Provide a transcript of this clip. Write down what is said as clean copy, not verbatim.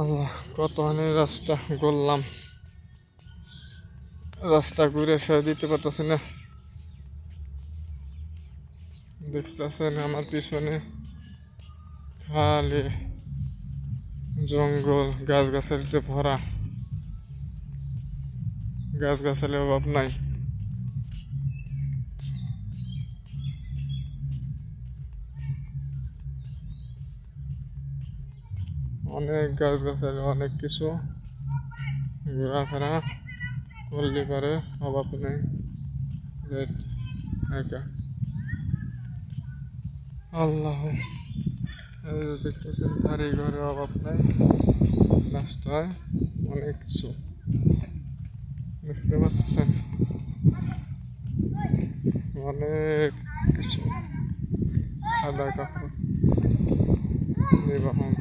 আল্লাহ কতখানি রাস্তা করলাম, রাস্তা ঘুরে শেষ দিতে পারতেছি না। দেখতেছেন আমার পিছনে খালি জঙ্গল, গাছগাছালিতে ভরা, গাছগাছালির অভাব নাই। অনেক গাছগাছালি, অনেক কিছু ঘোরাফেরা করলে পারে, অভাব নেই। আল্লাহ দেখতেছেন বাড়ি ঘরে অভাব নাই, রাস্তায় অনেক কিছু দেখতে পাচ্ছেন, অনেক কিছু সাদা কাপড় নিবাহন।